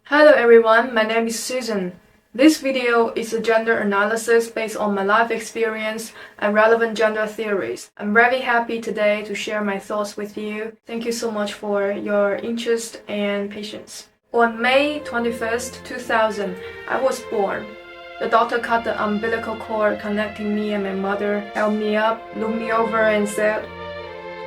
Hello everyone, my name is Susan. This video is a gender analysis based on my life experience and relevant gender theories. I'm very happy today to share my thoughts with you. Thank you so much for your interest and patience. On May 21st, 2000, I was born. The doctor cut the umbilical cord connecting me and my mother, held me up, looked me over and said,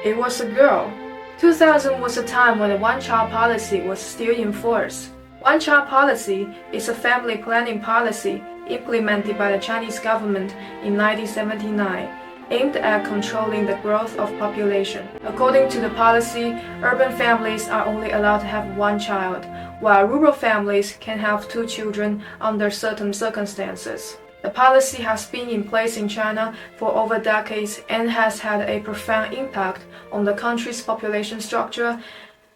it was a girl. 2000 was a time when the one-child policy was still in force. One-child policy is a family planning policy implemented by the Chinese government in 1979, aimed at controlling the growth of population. According to the policy, urban families are only allowed to have one child, while rural families can have two children under certain circumstances. The policy has been in place in China for over decades and has had a profound impact on the country's population structure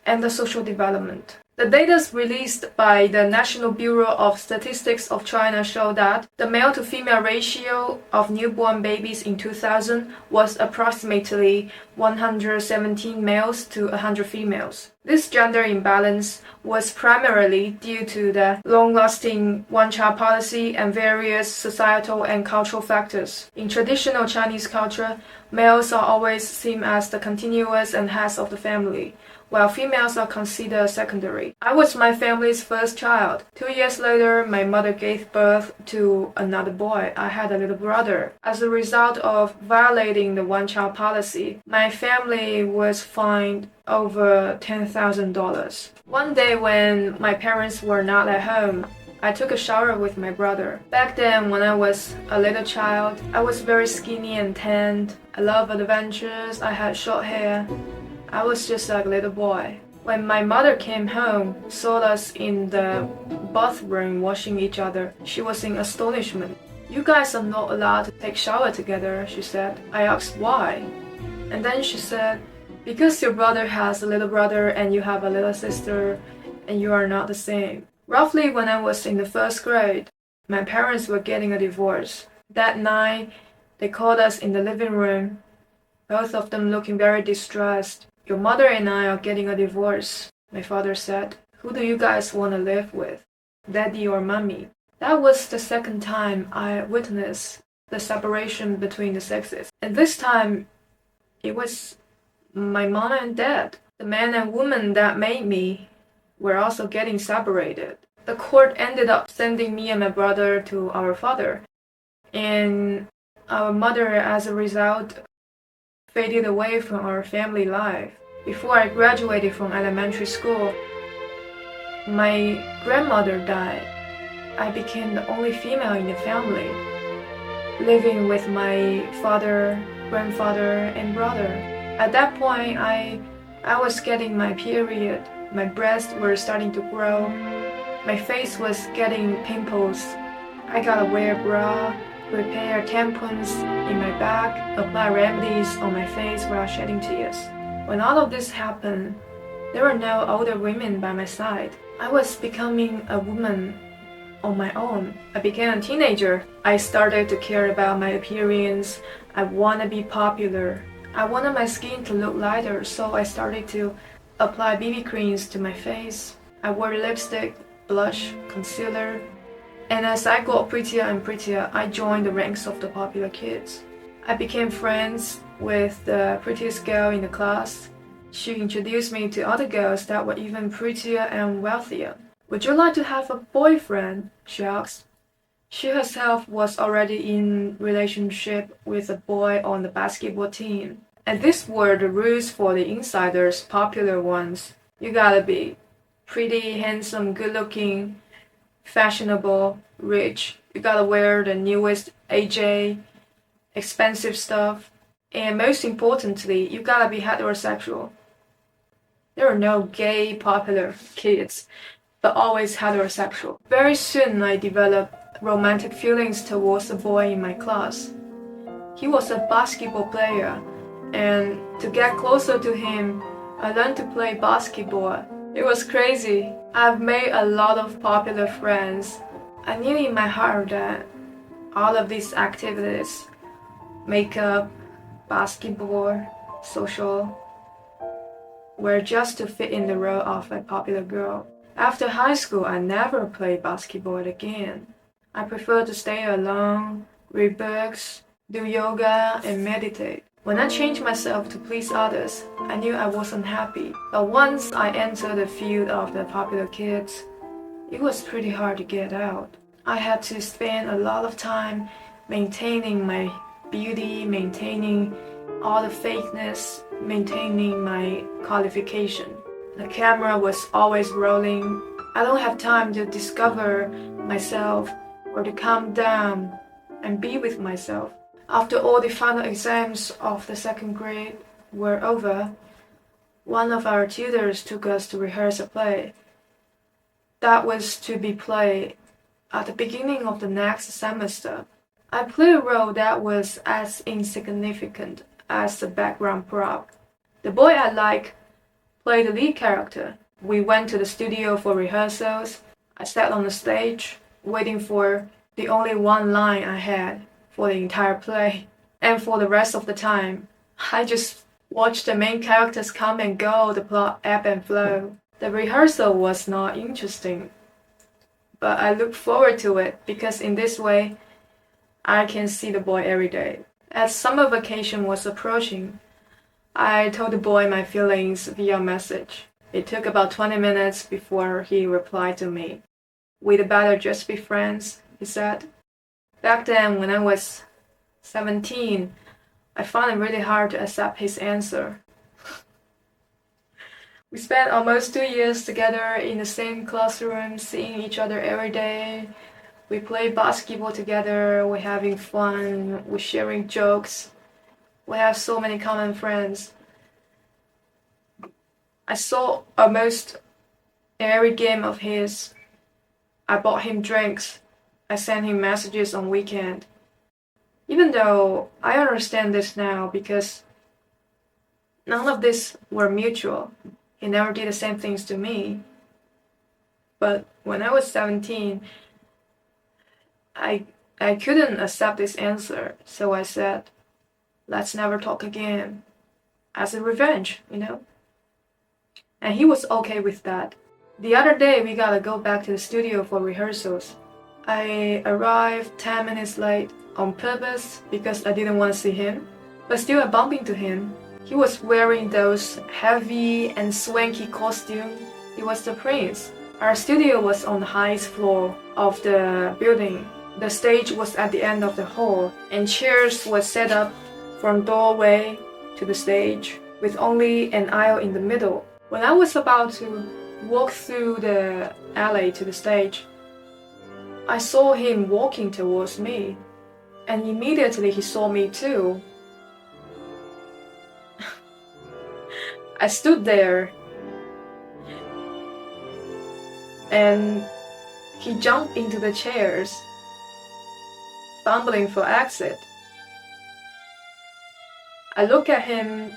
and the social development. The data released by the National Bureau of Statistics of China show that the male-to-female ratio of newborn babies in 2000 was approximately 117 males to 100 females. This gender imbalance was primarily due to the long-lasting one-child policy and various societal and cultural factors. In traditional Chinese culture, males are always seen as the continuous and heads of the family, while females are considered secondary. I was my family's first child. 2 years later, my mother gave birth to another boy. I had a little brother. As a result of violating the one-child policy, my family was fined over $10,000. One day when my parents were not at home, I took a shower with my brother. Back then, when I was a little child, I was very skinny and tanned. I loved adventures. I had short hair. I was just like a little boy. When my mother came home, saw us in the bathroom washing each other, she was in astonishment. You guys are not allowed to take shower together, she said. I asked why. And then she said, because your brother has a little brother and you have a little sister and you are not the same. Roughly when I was in the first grade, my parents were getting a divorce. That night, they called us in the living room, both of them looking very distressed. Your mother and I are getting a divorce, my father said. Who do you guys want to live with, daddy or mommy? That was the second time I witnessed the separation between the sexes. And this time, it was my mom and dad. The man and woman that made me were also getting separated. The court ended up sending me and my brother to our father. And our mother, as a result, faded away from our family life. Before I graduated from elementary school, my grandmother died. I became the only female in the family, living with my father, grandfather, and brother. At that point, I was getting my period. My breasts were starting to grow. My face was getting pimples. I gotta wear a bra, prepare tampons in my bag, apply remedies on my face while shedding tears. When all of this happened, there were no older women by my side. I was becoming a woman on my own. I became a teenager. I started to care about my appearance. I want to be popular. I wanted my skin to look lighter, so I started to apply BB creams to my face. I wore lipstick, blush, concealer. And as I got prettier and prettier, I joined the ranks of the popular kids. I became friends with the prettiest girl in the class. She introduced me to other girls that were even prettier and wealthier. Would you like to have a boyfriend? She asked. She herself was already in relationship with a boy on the basketball team. And these were the rules for the insiders, popular ones. You gotta be pretty, handsome, good-looking, fashionable, rich. You gotta wear the newest AJ, expensive stuff. And most importantly, you gotta be heterosexual. There are no gay popular kids, but always heterosexual. Very soon I developed romantic feelings towards a boy in my class. He was a basketball player, and to get closer to him, I learned to play basketball. It was crazy. I've made a lot of popular friends. I knew in my heart that all of these activities, makeup, basketball, social, were just to fit in the role of a popular girl. After high school, I never played basketball again. I prefer to stay alone, read books, do yoga, and meditate. When I changed myself to please others, I knew I wasn't happy. But once I entered the field of the popular kids, it was pretty hard to get out. I had to spend a lot of time maintaining my beauty, maintaining all the fakeness, maintaining my qualification. The camera was always rolling. I don't have time to discover myself or to calm down and be with myself. After all the final exams of the second grade were over, one of our tutors took us to rehearse a play that was to be played at the beginning of the next semester. I played a role that was as insignificant as the background prop. The boy I like played the lead character. We went to the studio for rehearsals. I sat on the stage, waiting for the only one line I had for the entire play. And for the rest of the time, I just watched the main characters come and go, the plot ebb and flow. The rehearsal was not interesting, but I look forward to it because in this way, I can see the boy every day. As summer vacation was approaching, I told the boy my feelings via message. It took about 20 minutes before he replied to me. "We'd better just be friends," he said. Back then, when I was 17, I found it really hard to accept his answer. We spent almost 2 years together in the same classroom, seeing each other every day. We played basketball together, we're having fun, we're sharing jokes. We have so many common friends. I saw almost every game of his. I bought him drinks. I sent him messages on weekend. Even though I understand this now because none of this were mutual. He never did the same things to me. But when I was 17, I couldn't accept this answer, so I said, "Let's never talk again." As a revenge, you know? And he was okay with that. The other day, we gotta go back to the studio for rehearsals. I arrived 10 minutes late on purpose because I didn't want to see him, but still I bumped into him. He was wearing those heavy and swanky costumes. He was the prince. Our studio was on the highest floor of the building. The stage was at the end of the hall, and chairs were set up from doorway to the stage, with only an aisle in the middle. When I was about to walk through the alley to the stage, I saw him walking towards me, and immediately he saw me too. I stood there, and he jumped into the chairs, fumbling for exit. I looked at him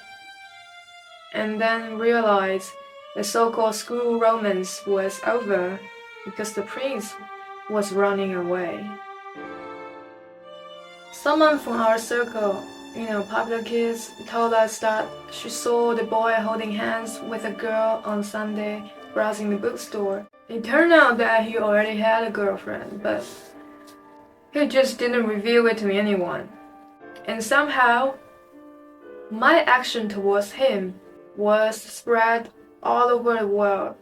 and then realized the so-called school romance was over because the prince was running away. Someone from our circle, popular kids, told us that she saw the boy holding hands with a girl on Sunday browsing the bookstore. It turned out that he already had a girlfriend, but he just didn't reveal it to anyone. And somehow, my action towards him was spread all over the world,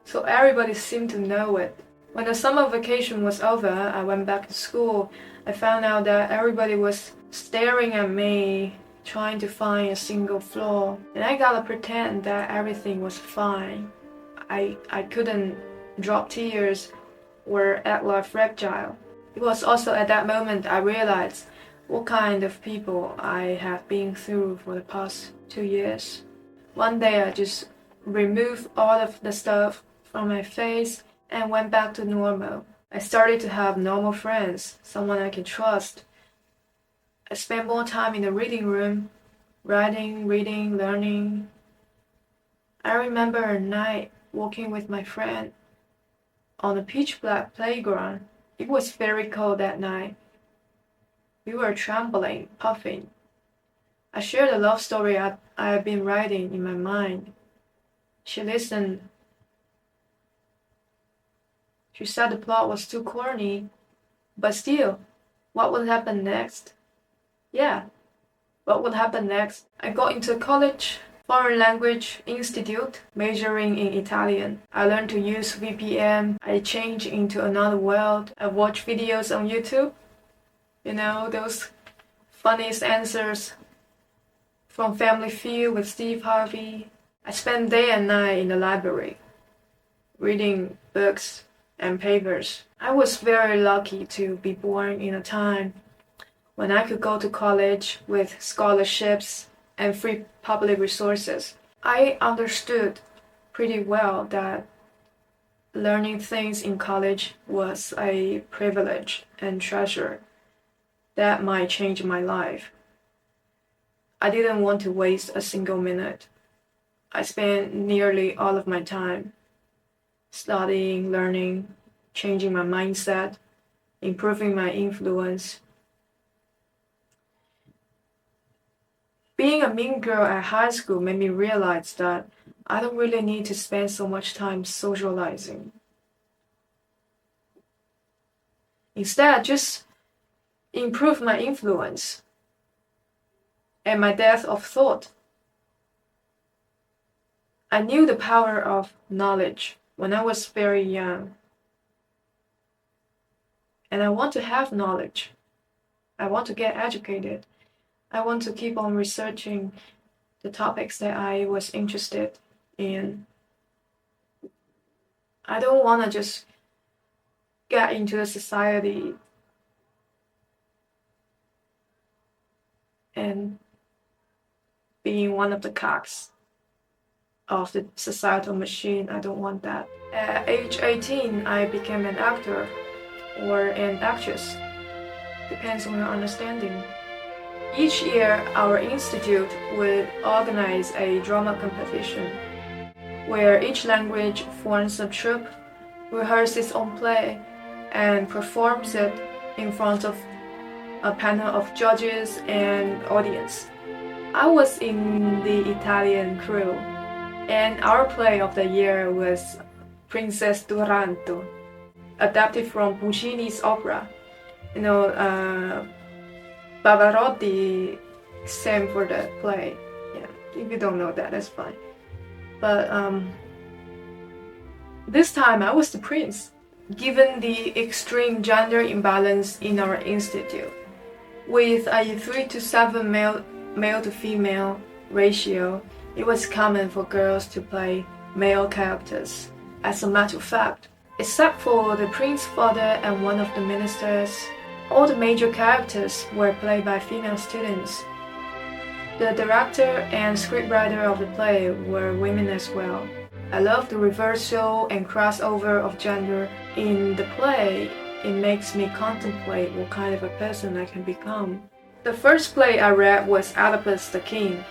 so everybody seemed to know it. When the summer vacation was over, I went back to school. I found out that everybody was staring at me, trying to find a single flaw, and I gotta pretend that everything was fine. I couldn't drop tears or act like fragile. It was also at that moment I realized what kind of people I have been through for the past 2 years. One day I just removed all of the stuff from my face and went back to normal. I started to have normal friends, someone I can trust. I spent more time in the reading room, writing, reading, learning. I remember a night walking with my friend on a pitch black playground. It was very cold that night. We were trembling, puffing. I shared a love story I had been writing in my mind. She listened. She said the plot was too corny, but still, what would happen next? Yeah, what would happen next? I got into college, foreign language institute, majoring in Italian. I learned to use VPN. I changed into another world. I watched videos on YouTube. You know, those funniest answers from Family Feud with Steve Harvey. I spent day and night in the library, reading books and papers. I was very lucky to be born in a time when I could go to college with scholarships and free public resources. I understood pretty well that learning things in college was a privilege and treasure that might change my life. I didn't want to waste a single minute. I spent nearly all of my time studying, learning, changing my mindset, improving my influence. Being a mean girl at high school made me realize that I don't really need to spend so much time socializing. Instead, just improve my influence and my depth of thought. I knew the power of knowledge when I was very young. And I want to have knowledge. I want to get educated. I want to keep on researching the topics that I was interested in. I don't want to just get into the society and being one of the cogs of the societal machine. I don't want that. At age 18, I became an actor or an actress. Depends on your understanding. Each year, our institute would organize a drama competition where each language forms a troupe, rehearses its own play, and performs it in front of a panel of judges and audience. I was in the Italian crew, and our play of the year was Princess Turandot, adapted from Puccini's opera. You know, Pavarotti sang for the play. Yeah, if you don't know that, that's fine. But this time I was the prince. Given the extreme gender imbalance in our institute, with a 3-to-7 male to female ratio, it was common for girls to play male characters. As a matter of fact, except for the prince's father and one of the ministers, all the major characters were played by female students. The director and scriptwriter of the play were women as well. I love the reversal and crossover of gender in the play. It makes me contemplate what kind of a person I can become. The first play I read was Oedipus the King.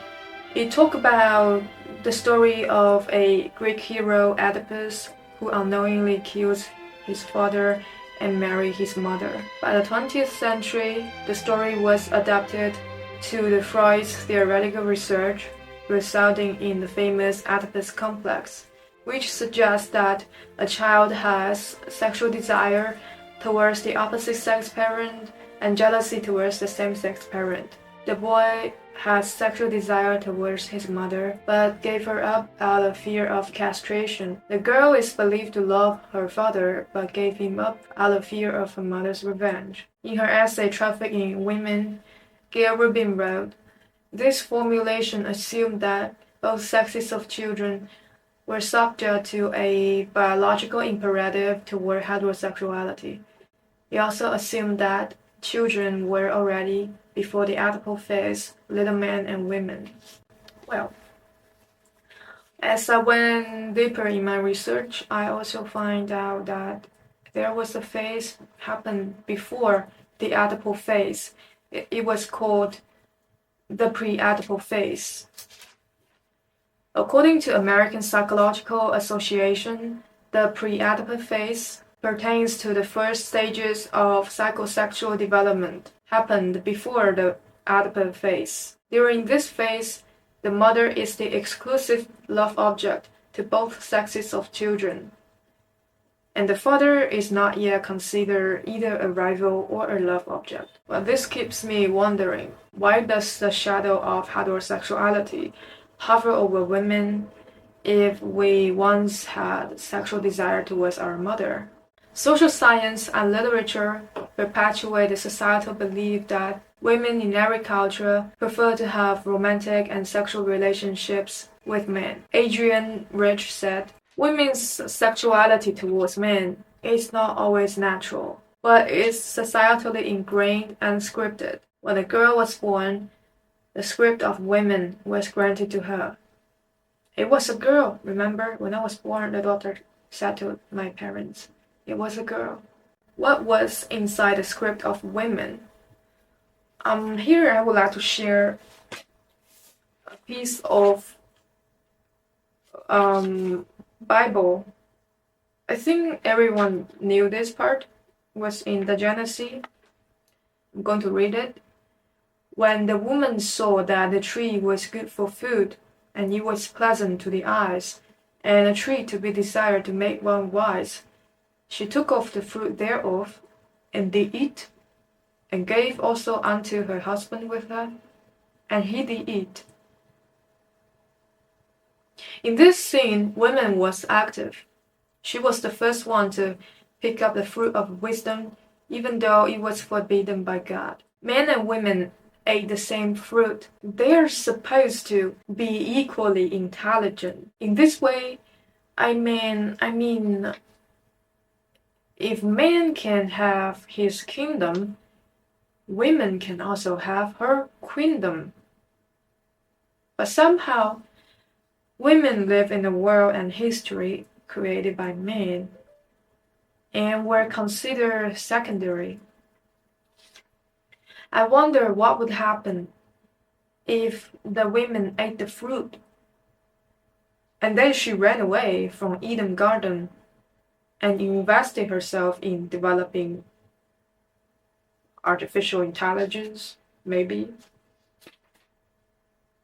It talked about the story of a Greek hero, Oedipus, who unknowingly kills his father and marry his mother. By the 20th century, the story was adapted to the Freud's theoretical research, resulting in the famous Oedipus complex, which suggests that a child has sexual desire towards the opposite sex parent and jealousy towards the same-sex parent. The boy has sexual desire towards his mother, but gave her up out of fear of castration. The girl is believed to love her father, but gave him up out of fear of her mother's revenge. In her essay Trafficking in Women, Gayle Rubin wrote, "This formulation assumed that both sexes of children were subject to a biological imperative toward heterosexuality. It also assumed that children were already, before the Oedipal phase, little men and women." Well, as I went deeper in my research, I also find out that there was a phase happened before the Oedipal phase. It was called the pre-Oedipal phase. According to American Psychological Association, the pre-Oedipal phase pertains to the first stages of psychosexual development, happened before the Oedipal phase. During this phase, the mother is the exclusive love object to both sexes of children. and the father is not yet considered either a rival or a love object. Well, this keeps me wondering, why does the shadow of heterosexuality hover over women if we once had sexual desire towards our mother? Social science and literature perpetuate the societal belief that women in every culture prefer to have romantic and sexual relationships with men. Adrienne Rich said, "Women's sexuality towards men is not always natural, but is societally ingrained and scripted. When a girl was born, the script of women was granted to her. It was a girl, remember? When I was born, the doctor said to my parents, it was a girl." What was inside the script of women? Here I would like to share a piece of Bible. I think everyone knew this part. It was in the Genesis. I'm going to read it. When the woman saw that the tree was good for food, and it was pleasant to the eyes, and a tree to be desired to make one wise, she took of the fruit thereof, and did eat, and gave also unto her husband with her, and he did eat. In this scene, woman was active. She was the first one to pick up the fruit of wisdom, even though it was forbidden by God. Men and women ate the same fruit. They are supposed to be equally intelligent. In this way, I mean, if man can have his kingdom, women can also have her queendom. But somehow, women live in a world and history created by men and were considered secondary. I wonder what would happen if the women ate the fruit and then she ran away from Eden Garden and invested herself in developing artificial intelligence, maybe.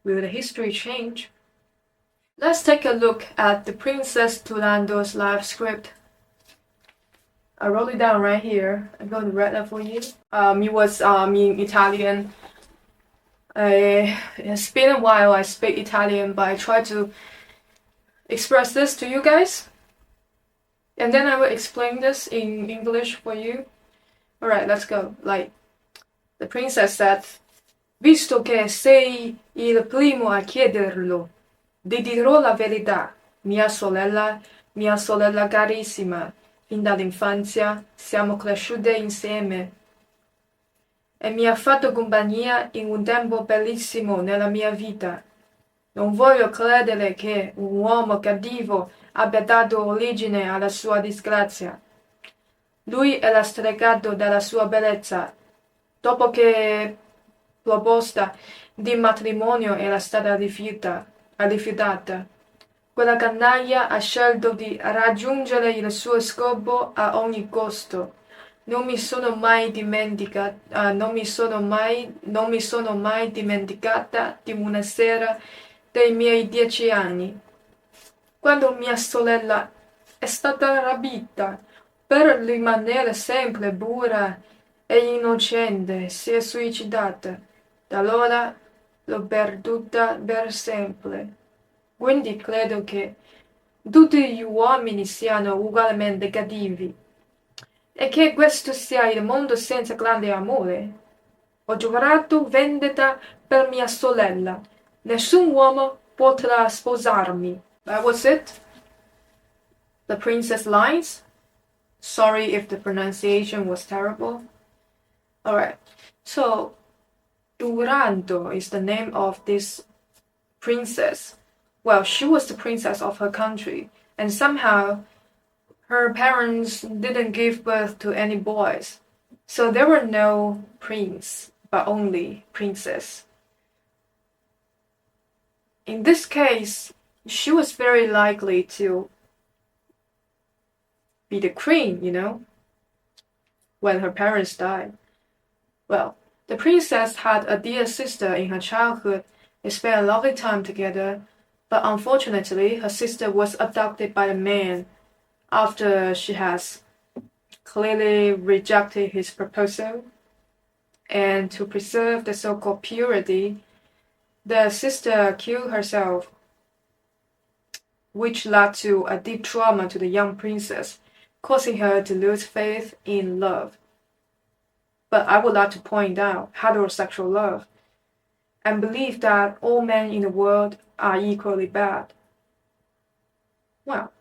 Will the history change? Let's take a look at the Princess Turandot's life script. I wrote it down right here. I'm going to read that for you. It was in Italian. It's been a while I speak Italian, but I try to express this to you guys. And then I will explain this in English for you. Alright, let's go. Like, the princess said, "Visto che sei il primo a chiederlo, ti dirò la verità, mia sorella carissima. Fin dall'infanzia siamo cresciute insieme e mi ha fatto compagnia in un tempo bellissimo nella mia vita. Non voglio credere che un uomo cattivo abbia dato origine alla sua disgrazia. Lui era stregato dalla sua bellezza. Dopo che proposta di matrimonio era stata rifiutata, quella canaglia ha scelto di raggiungere il suo scopo a ogni costo. Non mi sono mai dimenticata di una sera dei miei 10 anni, quando mia sorella è stata rapita. Per rimanere sempre pura e innocente si è suicidata. Da allora l'ho perduta per sempre. Quindi credo che tutti gli uomini siano ugualmente cattivi e che questo sia il mondo senza grande amore. Ho giurato vendetta per mia sorella. Nessun uomo potrà sposarmi." That was it. The princess lines. Sorry if the pronunciation was terrible. Alright, so Turandot is the name of this princess. Well, she was the princess of her country, and somehow her parents didn't give birth to any boys. So there were no prince, but only princess. In this case, she was very likely to be the queen, when her parents died. Well, the princess had a dear sister in her childhood. They spent a lovely time together, but unfortunately her sister was abducted by a man. after she has clearly rejected his proposal. And to preserve the so-called purity, the sister killed herself, which led to a deep trauma to the young princess, causing her to lose faith in love. But I would like to point out heterosexual love and believe that all men in the world are equally bad. Well,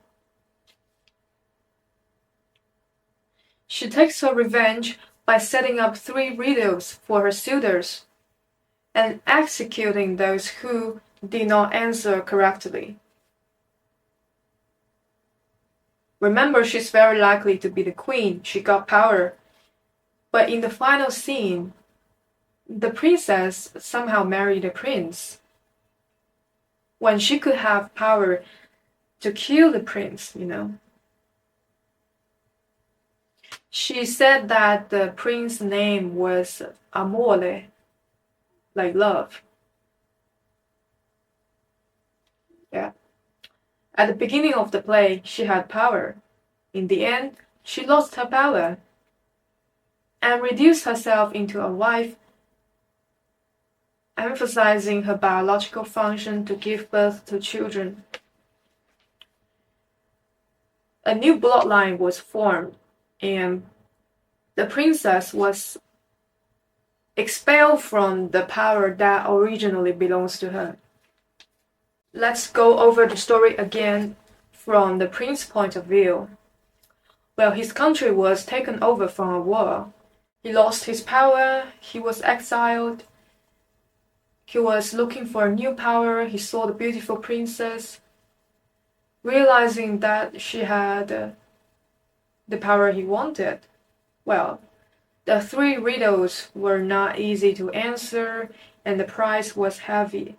she takes her revenge by setting up 3 riddles for her suitors and executing those who did not answer correctly. Remember, she's very likely to be the queen. She got power. But in the final scene, the princess somehow married the prince, when she could have power to kill the prince, She said that the prince's name was Amore, like love. Yeah. At the beginning of the play, she had power. In the end, she lost her power and reduced herself into a wife, emphasizing her biological function to give birth to children. A new bloodline was formed, and the princess was expelled from the power that originally belongs to her. Let's go over the story again from the prince's point of view. Well, his country was taken over from a war. He lost his power, he was exiled, he was looking for a new power. He saw the beautiful princess, realizing that she had the power he wanted. Well, the 3 riddles were not easy to answer, and the price was heavy.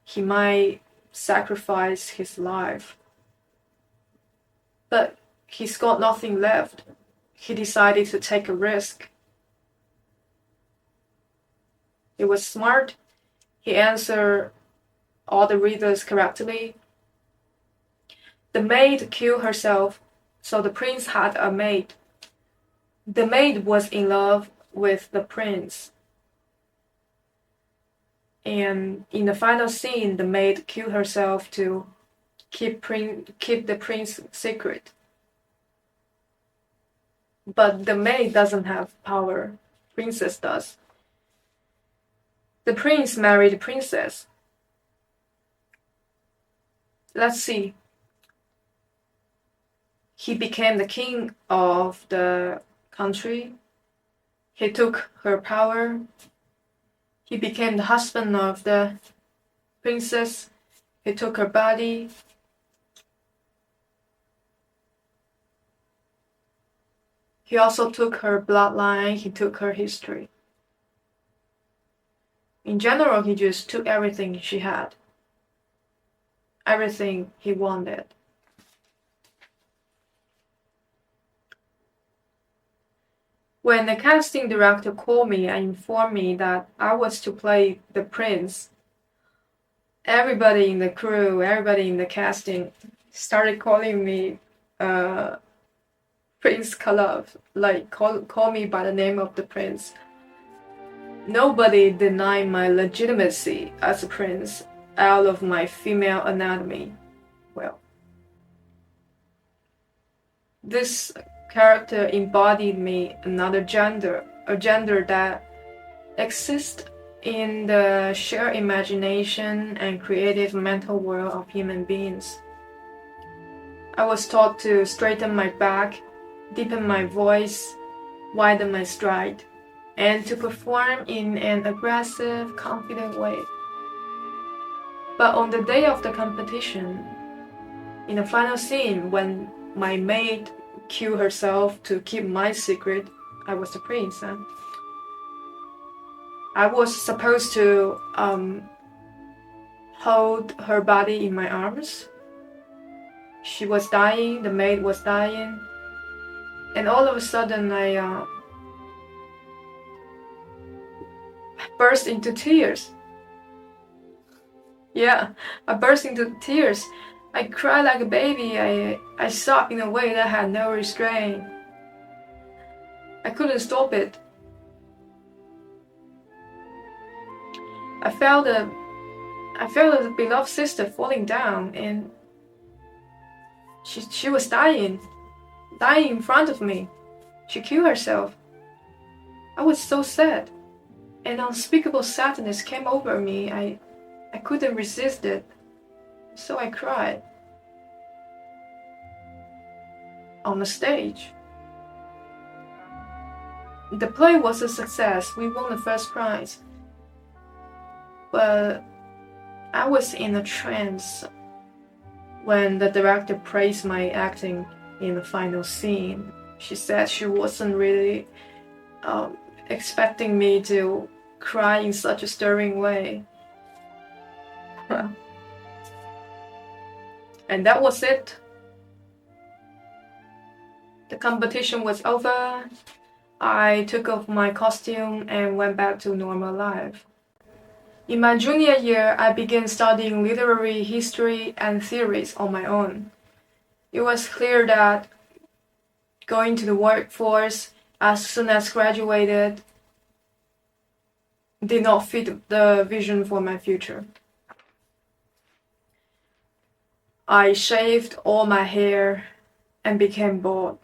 He might sacrifice his life. But he's got nothing left. He decided to take a risk. He was smart. He answered all the riddles correctly. The maid killed herself, so the prince had a maid. The maid was in love with the prince. And in the final scene, the maid killed herself to keep the prince's secret. But the maid doesn't have power. Princess does. The prince married the princess. Let's see. He became the king of the country. He took her power. He became the husband of the princess. He took her body. He also took her bloodline. He took her history. In general, he just took everything she had. Everything he wanted. When the casting director called me and informed me that I was to play the prince, everybody in the crew, everybody in the casting started calling me Prince Kalov, like call me by the name of the prince. Nobody denied my legitimacy as a prince out of my female anatomy. Well, this character embodied me another gender, a gender that exists in the shared imagination and creative mental world of human beings. I was taught to straighten my back, deepen my voice, widen my stride, and to perform in an aggressive, confident way. But on the day of the competition, in the final scene, when my maid killed herself to keep my secret, I was the prince. I was supposed to hold her body in my arms. She was dying, the maid was dying, and all of a sudden I burst into tears. Yeah, I burst into tears. I cried like a baby. I sobbed in a way that had no restraint. I couldn't stop it. I felt the beloved sister falling down, and she was dying in front of me. She killed herself. I was so sad. An unspeakable sadness came over me. I couldn't resist it. So I cried. On the stage. The play was a success. We won the first prize. But I was in a trance when the director praised my acting in the final scene. She said she wasn't really expecting me to cry in such a stirring way. And that was it. The competition was over. I took off my costume and went back to normal life. In my junior year, I began studying literary history and theories on my own. It was clear that going to the workforce as soon as graduated did not fit the vision for my future. I shaved all my hair and became bald.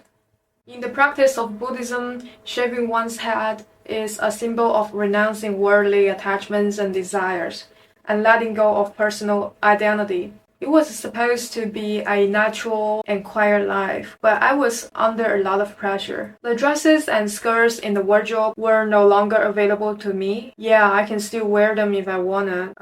In the practice of Buddhism, shaving one's head is a symbol of renouncing worldly attachments and desires, and letting go of personal identity. It was supposed to be a natural and quiet life, but I was under a lot of pressure. The dresses and skirts in the wardrobe were no longer available to me. Yeah, I can still wear them if I wanna,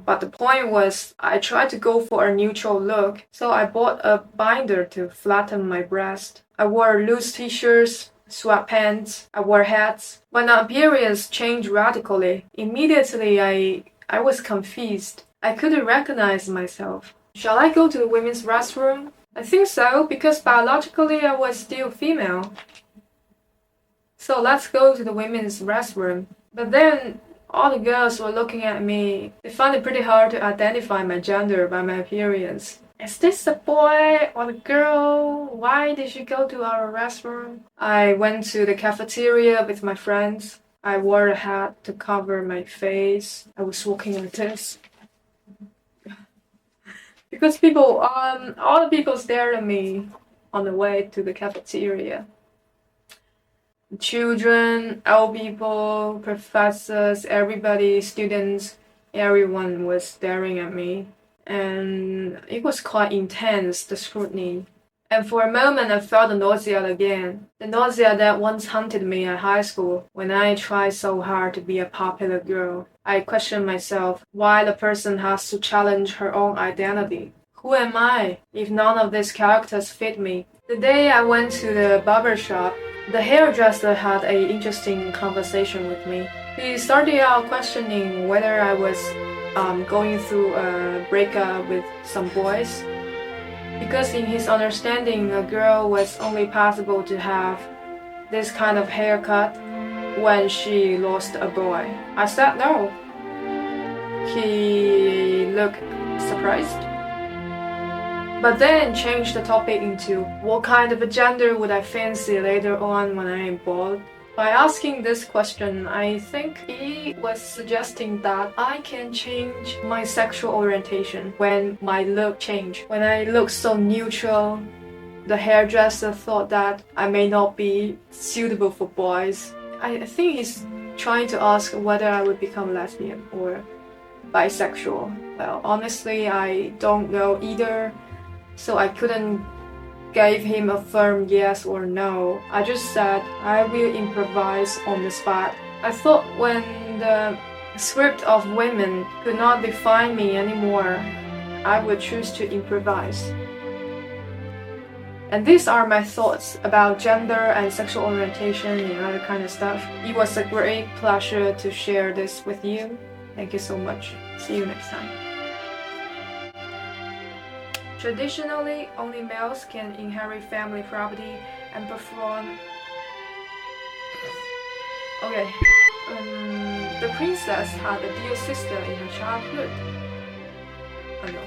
but the point was I tried to go for a neutral look, so I bought a binder to flatten my breast. I wore loose t-shirts, sweatpants, I wore hats. When my appearance changed radically, immediately I was confused. I couldn't recognize myself. Shall I go to the women's restroom? I think so, because biologically I was still female. So let's go to the women's restroom. But then all the girls were looking at me. They found it pretty hard to identify my gender by my appearance. Is this a boy or a girl? Why did you go to our restroom? I went to the cafeteria with my friends. I wore a hat to cover my face. I was walking like this. Because all the people stared at me on the way to the cafeteria. Children, old people, professors, everybody, students, everyone was staring at me. And it was quite intense, the scrutiny. And for a moment I felt the nausea again. The nausea that once haunted me at high school when I tried so hard to be a popular girl. I questioned myself why the person has to challenge her own identity. Who am I if none of these characters fit me? The day I went to the barber shop, the hairdresser had an interesting conversation with me. He started out questioning whether I was going through a breakup with some boys. Because in his understanding, a girl was only possible to have this kind of haircut when she lost a boy. I said no. He looked surprised. But then changed the topic into what kind of a gender would I fancy later on when I am bald? By asking this question, I think he was suggesting that I can change my sexual orientation when my look changed. When I look so neutral, the hairdresser thought that I may not be suitable for boys. I think he's trying to ask whether I would become lesbian or bisexual. Well, honestly, I don't know either, so I couldn't give him a firm yes or no. I just said I will improvise on the spot. I thought when the script of women could not define me anymore, I would choose to improvise. And these are my thoughts about gender and sexual orientation and other kind of stuff. It was a great pleasure to share this with you. Thank you so much. See you next time. Traditionally, only males can inherit family property and perform... Okay. The princess had a dear sister in her childhood. Oh no.